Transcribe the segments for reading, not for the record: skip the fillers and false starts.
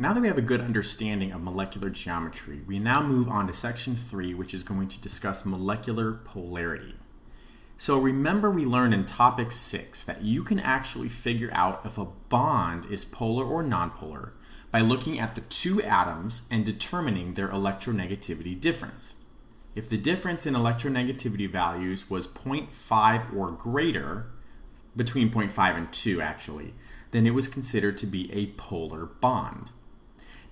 Now that we have a good understanding of molecular geometry, we now move on to section 3, which is going to discuss molecular polarity. So remember we learned in topic 6 that you can actually figure out if a bond is polar or nonpolar by looking at the two atoms and determining their electronegativity difference. If the difference in electronegativity values was 0.5 or greater, between 0.5 and 2 actually, then it was considered to be a polar bond.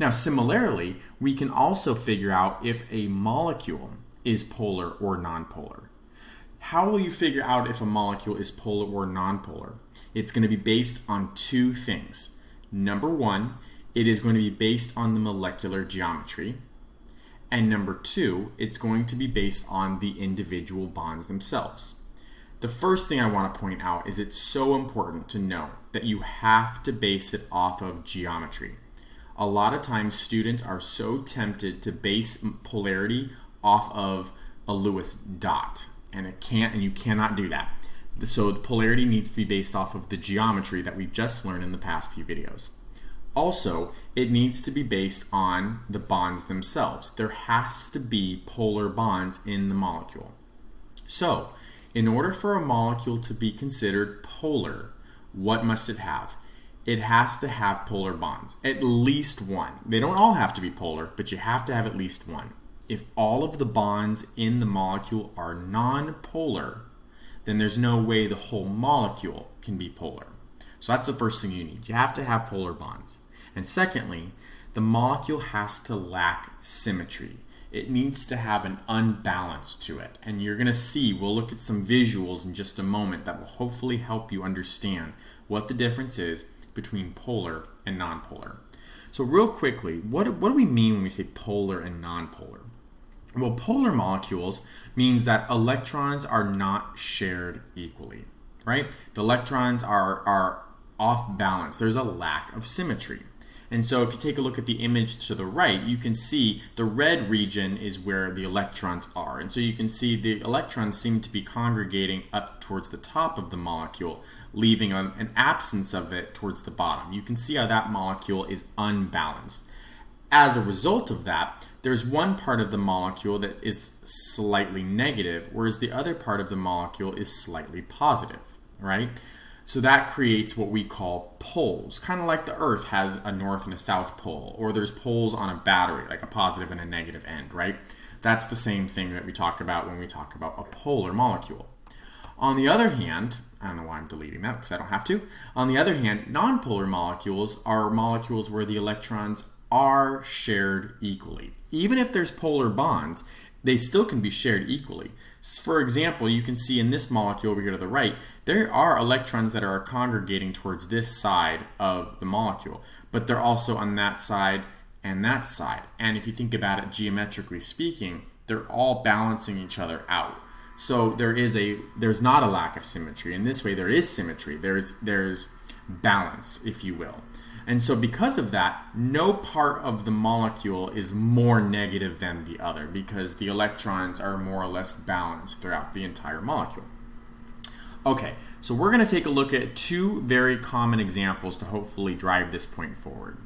Now similarly, we can also figure out if a molecule is polar or nonpolar. How will you figure out if a molecule is polar or nonpolar? It's going to be based on two things. Number one, it is going to be based on the molecular geometry. And number two, it's going to be based on the individual bonds themselves. The first thing I want to point out is it's so important to know that you have to base it off of geometry. A lot of times students are so tempted to base polarity off of a Lewis dot, and you cannot do that. So the polarity needs to be based off of the geometry that we've just learned in the past few videos. Also, it needs to be based on the bonds themselves. There has to be polar bonds in the molecule. So, in order for a molecule to be considered polar, what must it have? It has to have polar bonds, at least one. They don't all have to be polar, but you have to have at least one. If all of the bonds in the molecule are non-polar, then there's no way the whole molecule can be polar. So that's the first thing you need. You have to have polar bonds. And secondly, the molecule has to lack symmetry. It needs to have an unbalance to it. And you're going to see, we'll look at some visuals in just a moment that will hopefully help you understand what the difference is between polar and nonpolar. So real quickly, what do we mean when we say polar and nonpolar? Well, polar molecules means that electrons are not shared equally, right? The electrons are off balance. There's a lack of symmetry. And so if you take a look at the image to the right, you can see the red region is where the electrons are. And so you can see the electrons seem to be congregating up towards the top of the molecule, leaving an absence of it towards the bottom. You can see how that molecule is unbalanced. As a result of that, there's one part of the molecule that is slightly negative, whereas the other part of the molecule is slightly positive, right? So that creates what we call poles, kind of like the Earth has a north and a south pole, or there's poles on a battery, like a positive and a negative end, right? That's the same thing that we talk about when we talk about a polar molecule. On the other hand, I don't know why I'm deleting that because I don't have to. On the other hand, nonpolar molecules are molecules where the electrons are shared equally. Even if there's polar bonds, they still can be shared equally. For example, you can see in this molecule over here to the right, there are electrons that are congregating towards this side of the molecule, but they're also on that side and that side. And if you think about it geometrically speaking, they're all balancing each other out. So there's not a lack of symmetry. In this way, there is symmetry. There's balance, if you will. And so because of that, no part of the molecule is more negative than the other because the electrons are more or less balanced throughout the entire molecule. Okay, so we're going to take a look at two very common examples to hopefully drive this point forward.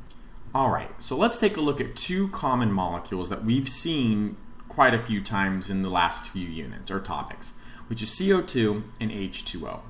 All right, so let's take a look at two common molecules that we've seen quite a few times in the last few units or topics, which is CO2 and H2O.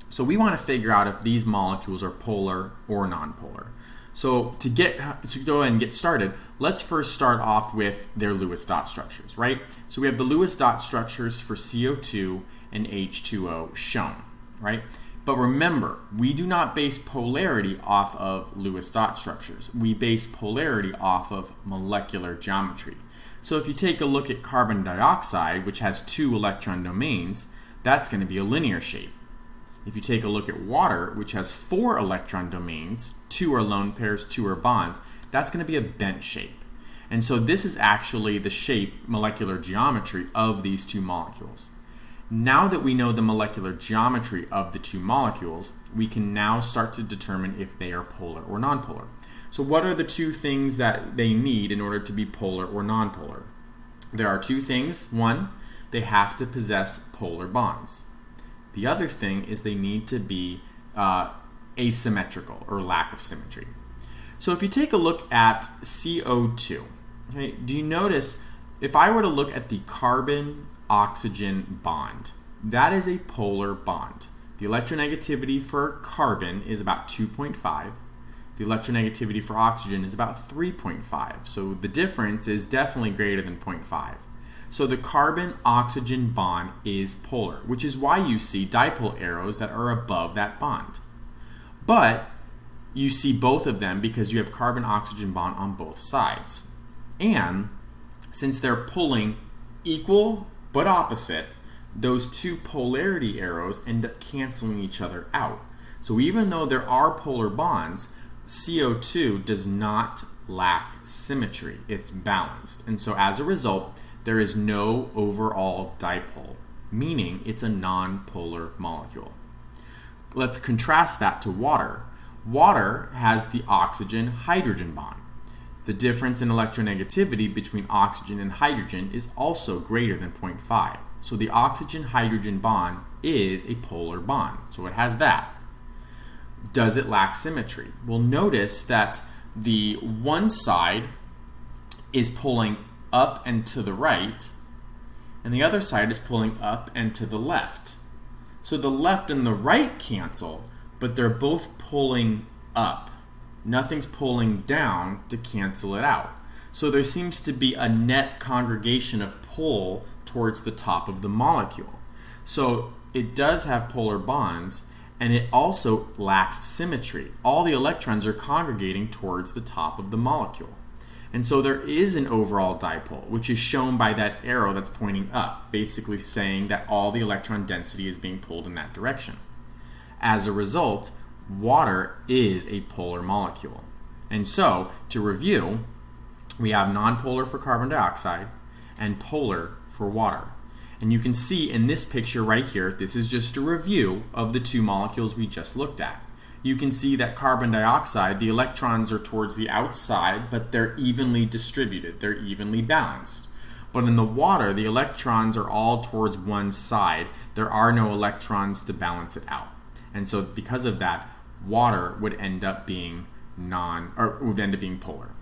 So we want to figure out if these molecules are polar or nonpolar. So to go ahead and get started, let's first start off with their Lewis dot structures, right? So we have the Lewis dot structures for CO2 and H2O shown, right? But remember, we do not base polarity off of Lewis dot structures. We base polarity off of molecular geometry. So if you take a look at carbon dioxide, which has 2 electron domains, that's going to be a linear shape. If you take a look at water, which has 4 electron domains, 2 are lone pairs, 2 are bonds, that's going to be a bent shape. And so this is actually the shape, molecular geometry of these two molecules. Now that we know the molecular geometry of the two molecules, we can now start to determine if they are polar or nonpolar. So what are the two things that they need in order to be polar or nonpolar? There are two things. One, they have to possess polar bonds. The other thing is they need to be asymmetrical or lack of symmetry. So if you take a look at CO2, okay, do you notice if I were to look at the carbon-oxygen bond, that is a polar bond. The electronegativity for carbon is about 2.5. The electronegativity for oxygen is about 3.5. So the difference is definitely greater than 0.5. So the carbon-oxygen bond is polar, which is why you see dipole arrows that are above that bond. But you see both of them because you have carbon-oxygen bond on both sides. And since they're pulling equal but opposite, those two polarity arrows end up canceling each other out. So even though there are polar bonds, CO2 does not lack symmetry. It's balanced. And so as a result, there is no overall dipole, meaning it's a non-polar molecule. Let's contrast that to water. Water has the oxygen-hydrogen bond. The difference in electronegativity between oxygen and hydrogen is also greater than 0.5. So the oxygen-hydrogen bond is a polar bond. So it has that. Does it lack symmetry? Well, notice that the one side is pulling up and to the right, and the other side is pulling up and to the left. So the left and the right cancel, but they're both pulling up. Nothing's pulling down to cancel it out. So there seems to be a net congregation of pull towards the top of the molecule. So it does have polar bonds, and it also lacks symmetry. All the electrons are congregating towards the top of the molecule. And so there is an overall dipole, which is shown by that arrow that's pointing up, basically saying that all the electron density is being pulled in that direction. As a result, water is a polar molecule. And so, to review, we have nonpolar for carbon dioxide and polar for water. And you can see in this picture right here, this is just a review of the two molecules we just looked at. You can see that carbon dioxide, the electrons are towards the outside, but they're evenly distributed, they're evenly balanced. But in the water, the electrons are all towards one side. There are no electrons to balance it out. And so because of that, water would end up being polar.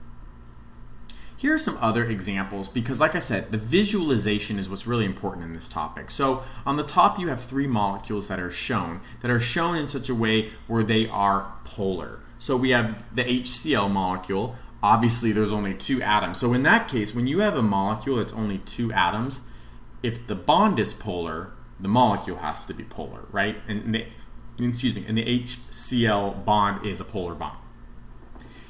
Here are some other examples because, like I said, the visualization is what's really important in this topic. So on the top, you have three molecules that are shown in such a way where they are polar. So we have the HCl molecule. Obviously, there's only two atoms. So in that case, when you have a molecule that's only two atoms, if the bond is polar, the molecule has to be polar, right? And the HCl bond is a polar bond.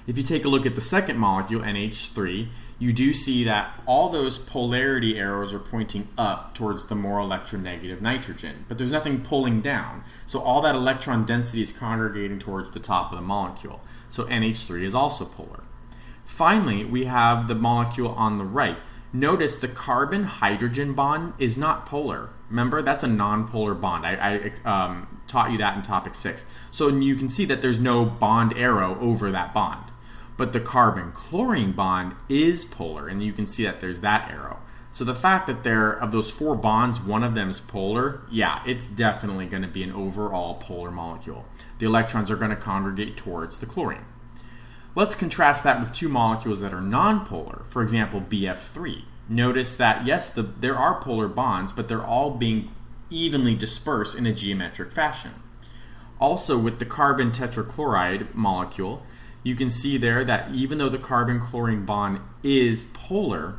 If you take a look at the second molecule, NH3, you do see that all those polarity arrows are pointing up towards the more electronegative nitrogen, but there's nothing pulling down. So all that electron density is congregating towards the top of the molecule. So NH3 is also polar. Finally, we have the molecule on the right. Notice the carbon-hydrogen bond is not polar. Remember, that's a nonpolar bond. I taught you that in topic 6. So you can see that there's no bond arrow over that bond. But the carbon-chlorine bond is polar, and you can see that there's that arrow. So the fact that of those four bonds, one of them is polar, yeah, it's definitely going to be an overall polar molecule. The electrons are going to congregate towards the chlorine. Let's contrast that with two molecules that are nonpolar. For example, BF3. Notice that, yes, there are polar bonds, but they're all being evenly dispersed in a geometric fashion. Also, with the carbon tetrachloride molecule, you can see there that even though the carbon-chlorine bond is polar,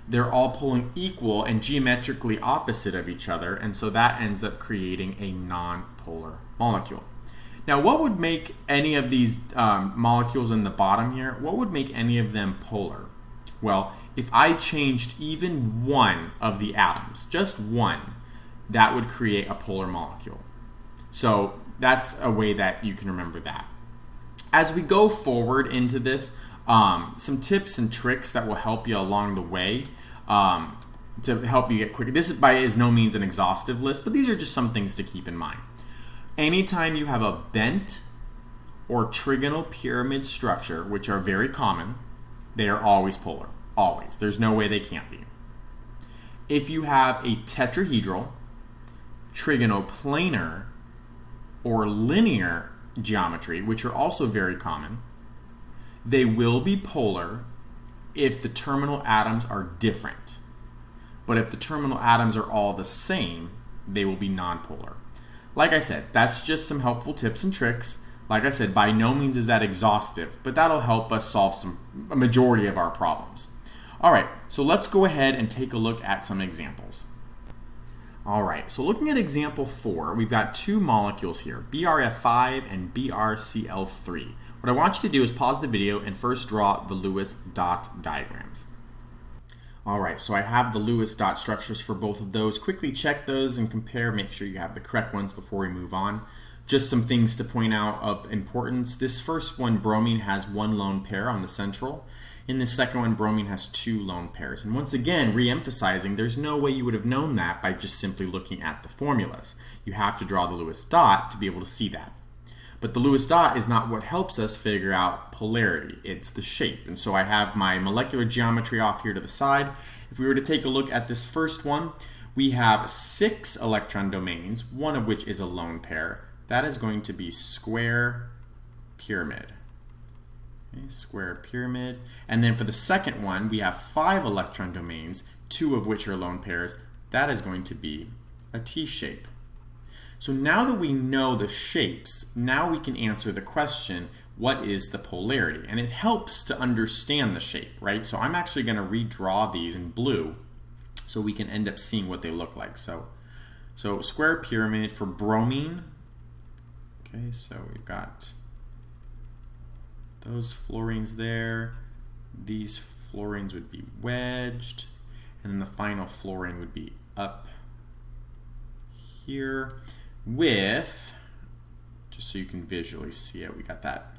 they're all pulling equal and geometrically opposite of each other, and so that ends up creating a non-polar molecule. Now, what would make any of these molecules in the bottom here, what would make any of them polar? Well, if I changed even one of the atoms, just one, that would create a polar molecule. So that's a way that you can remember that. As we go forward into this, some tips and tricks that will help you along the way to help you get quicker. This is no means an exhaustive list, but these are just some things to keep in mind. Anytime you have a bent or trigonal pyramid structure, which are very common, they are always polar. Always. There's no way they can't be. If you have a tetrahedral, trigonoplanar, or linear geometry, which are also very common, They will be polar if the terminal atoms are different. But if the terminal atoms are all the same, they will be nonpolar. Like I said, that's just some helpful tips and tricks. Like I said, by no means is that exhaustive, but that'll help us solve a majority of our problems. All right, so let's go ahead and take a look at some examples. All right, so looking at example 4, we've got two molecules here, BRF5 and BRCl3. What I want you to do is pause the video and first draw the Lewis dot diagrams. All right, so I have the Lewis dot structures for both of those. Quickly check those and compare, make sure you have the correct ones before we move on. Just some things to point out of importance. This first one, bromine, has one lone pair on the central. In this second one, bromine has two lone pairs. And once again, re-emphasizing, there's no way you would have known that by just simply looking at the formulas. You have to draw the Lewis dot to be able to see that. But the Lewis dot is not what helps us figure out polarity. It's the shape. And so I have my molecular geometry off here to the side. If we were to take a look at this first one, we have 6 electron domains, one of which is a lone pair. That is going to be square pyramid. Okay, square pyramid. And then for the second one, we have 5 electron domains, 2 of which are lone pairs. That is going to be a T-shape. So now that we know the shapes, now we can answer the question, what is the polarity? And it helps to understand the shape, right? So I'm actually going to redraw these in blue so we can end up seeing what they look like. So square pyramid for bromine. Okay, so we've got those fluorines there. These fluorines would be wedged. And then the final fluorine would be up here. With, just so you can visually see it, we got that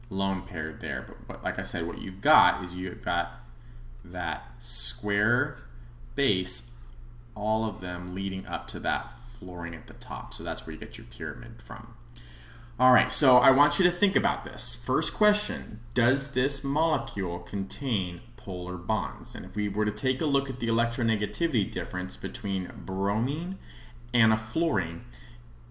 lone pair there. But like I said, what you've got is you've got that square base, all of them leading up to that fluorine at the top. So that's where you get your pyramid from. All right, so I want you to think about this. First question, does this molecule contain polar bonds? And if we were to take a look at the electronegativity difference between bromine and a fluorine,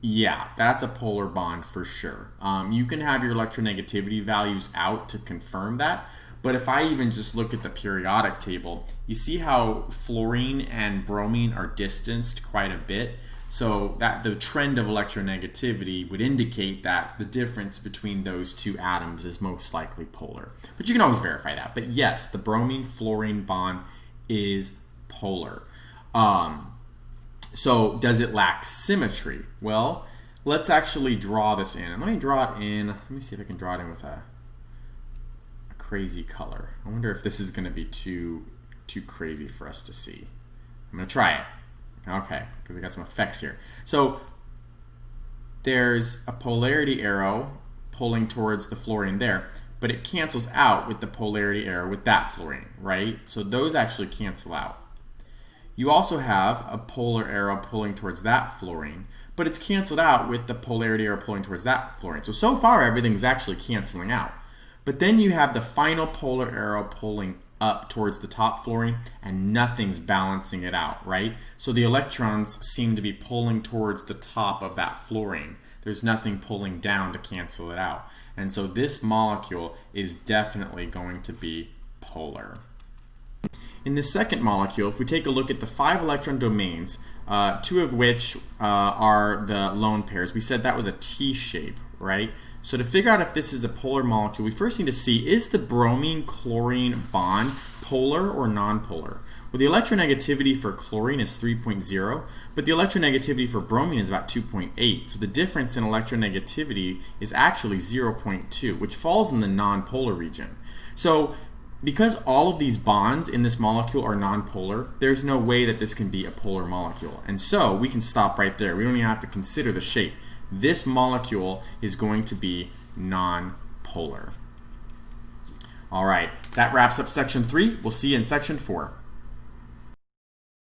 yeah, that's a polar bond for sure. You can have your electronegativity values out to confirm that, but if I even just look at the periodic table, you see how fluorine and bromine are distanced quite a bit. So that the trend of electronegativity would indicate that the difference between those two atoms is most likely polar. But you can always verify that. But yes, the bromine-fluorine bond is polar. So does it lack symmetry? Well, let's actually draw this in. And let me draw it in. Let me see if I can draw it in with a crazy color. I wonder if this is going to be too crazy for us to see. I'm going to try it. Okay, because I got some effects here. So there's a polarity arrow pulling towards the fluorine there, but it cancels out with the polarity arrow with that fluorine, right? So those actually cancel out. You also have a polar arrow pulling towards that fluorine, but it's canceled out with the polarity arrow pulling towards that fluorine. So far everything's actually canceling out. But then you have the final polar arrow pulling up towards the top fluorine and nothing's balancing it out, right? So the electrons seem to be pulling towards the top of that fluorine. There's nothing pulling down to cancel it out. And so this molecule is definitely going to be polar. In the second molecule, if we take a look at the 5 electron domains, 2 of which are the lone pairs, we said that was a T-shape, right? So to figure out if this is a polar molecule, we first need to see, is the bromine-chlorine bond polar or nonpolar? Well, the electronegativity for chlorine is 3.0, but the electronegativity for bromine is about 2.8. So the difference in electronegativity is actually 0.2, which falls in the nonpolar region. So because all of these bonds in this molecule are nonpolar, there's no way that this can be a polar molecule. And so we can stop right there. We don't even have to consider the shape. This molecule is going to be nonpolar. All right, that wraps up section 3. We'll see you in section 4.